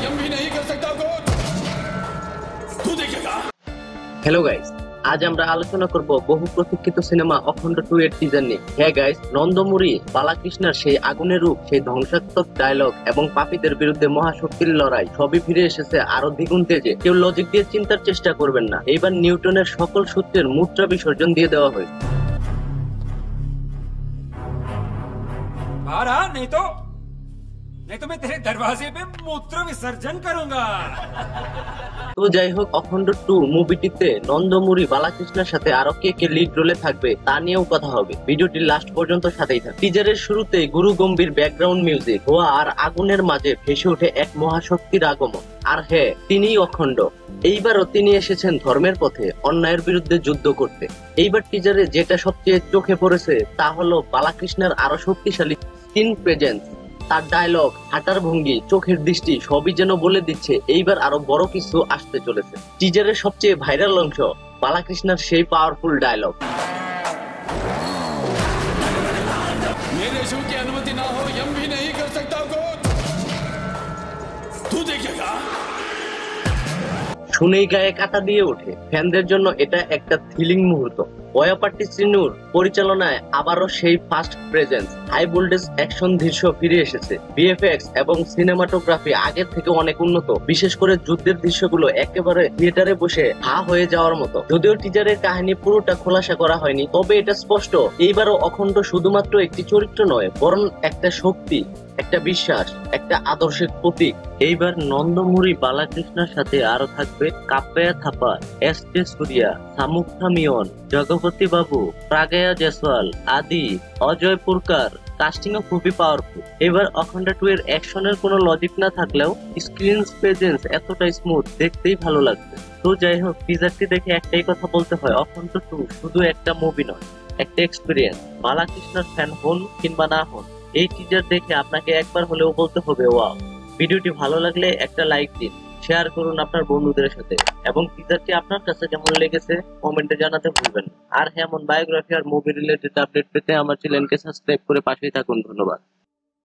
यम भी नहीं कर सकता कुछ। तू देखेगा। হ্যালো গাইস, আজ আমরা আলোচনা করব বহু প্রতীক্ষিত সিনেমা অখণ্ড 2 এর টিজার নিয়ে। হ্যাঁ গাইস, নন্দমুরি বালাকৃষ্ণার সেই আগুনের রূপ, সেই ধ্বংসাত্মক ডায়লগ এবং পাপীদের বিরুদ্ধে মহাশক্তির লড়াই সবই ফিরে এসেছে আরো দ্বিগুণ তেজে। কেউ লজিক দিয়ে চিন্তার চেষ্টা করবেন না, এইবার নিউটনের সকল সূত্রের মুদ্রা বিসর্জন দিয়ে দেওয়া হয়েছে। नहीं तो मैं तेरे दरवाजे पे मूत्र विसर्जन करूंगा। তো যাই হোক, অখণ্ড 2 মুভিটিতে নন্দমুরি বালাকৃষ্ণের সাথে আরো কে কে লিড রোলে থাকবে তা নিয়েও কথা হবে। ভিডিওটি লাস্ট পর্যন্ত সাথেই থাকবে। টিজারের শুরুতেই গুরু গম্ভীর ব্যাকগ্রাউন্ড মিউজিক, ধোঁয়া আর আগুনের মাঝে ভেসে ওঠে এক মহাশক্তির আগমন। আর হ্যাঁ, তিনিই অখণ্ড। এইবারও তিনি এসেছেন ধর্মের পথে, অন্যায়ের বিরুদ্ধে যুদ্ধ করতে। এইবার টিজারে যেটা সবচেয়ে চোখে পড়েছে তা হলো বালাকৃষ্ণের আরো শক্তিশালী স্ক্রিন প্রেজেন্স। তার ডায়লগ, হাঁটার ভঙ্গি, চোখের দৃষ্টি সবই যেন বলে দিচ্ছে এইবার আরো বড় কিছু আসতে চলেছে। টিজারের সবচেয়ে ভাইরাল অংশ বালাকৃষ্ণের সেই পাওয়ারফুল ডায়লগ। मेरे शो की अनुमति ना हो यम भी नहीं कर सकता कुछ। तू देखेगा। শুনেই গায়ে কাটা দিয়ে ওঠে। ফ্যানদের জন্য এটা একটা থ্রিলিং মুহূর্ত। বয়াপাট্টি শ্রীনুর পরিচালনায় আবারও সেই first presence, high voltage action দৃশ্য ফিরে এসেছে। ভিএফএক্স এবং সিনেমাটোগ্রাফি আগের থেকে অনেক উন্নত, বিশেষ করে যুদ্ধের দৃশ্যগুলো একেবারে থিয়েটারে বসে হা হয়ে যাওয়ার মতো। যদিও টিজারের কাহিনী পুরোটা খোলাসা করা হয়নি, তবে এটা স্পষ্ট এইবারও অখণ্ড শুধুমাত্র একটি চরিত্র নয়, বরং একটা শক্তি, একটা বিশ্বাস, একটা আদর্শের প্রতীক। এইবার নন্দমুরি বালাকৃষ্ণের সাথে আরো থাকবে কাপ্পায়া থাপা, এস.কে সূর্যা, সামুক্তা মিয়ন, জগপতি বাবু, প্রাগয়া জয়সওয়াল, আদি, অজয় পুরকার। কাস্টিংও খুবই পাওয়ারফুল। এবার অখণ্ড 2 এর অ্যাকশনের কোনো লজিক না থাকলেও স্ক্রিন প্রেজেন্স এতটা স্মুথ, দেখতেই ভালো লাগবে। তো যাই হোক, টিজারটি দেখে একটাই কথা বলতে হয়, অখণ্ড 2 শুধু একটা মুভি নয়, একটা এক্সপিরিয়েন্স। বালাকৃষ্ণের ফ্যান হন কিংবা না হন, এই টিজার দেখে আপনাকে একবার হলেও বলতে হবে ওয়াও। ভিডিওটি ভালো লাগলে একটা লাইক দিন, শেয়ার করুন আপনার বন্ধুদের সাথে, এবং টিজারটি আপনার কাছে কেমন লেগেছে কমেন্টে জানাতে ভুলবেন না। আর এমন বায়োগ্রাফি আর মুভি রিলেটেড আপডেট পেতে আমার চ্যানেলকে সাবস্ক্রাইব করে পাশেই থাকুন। ধন্যবাদ।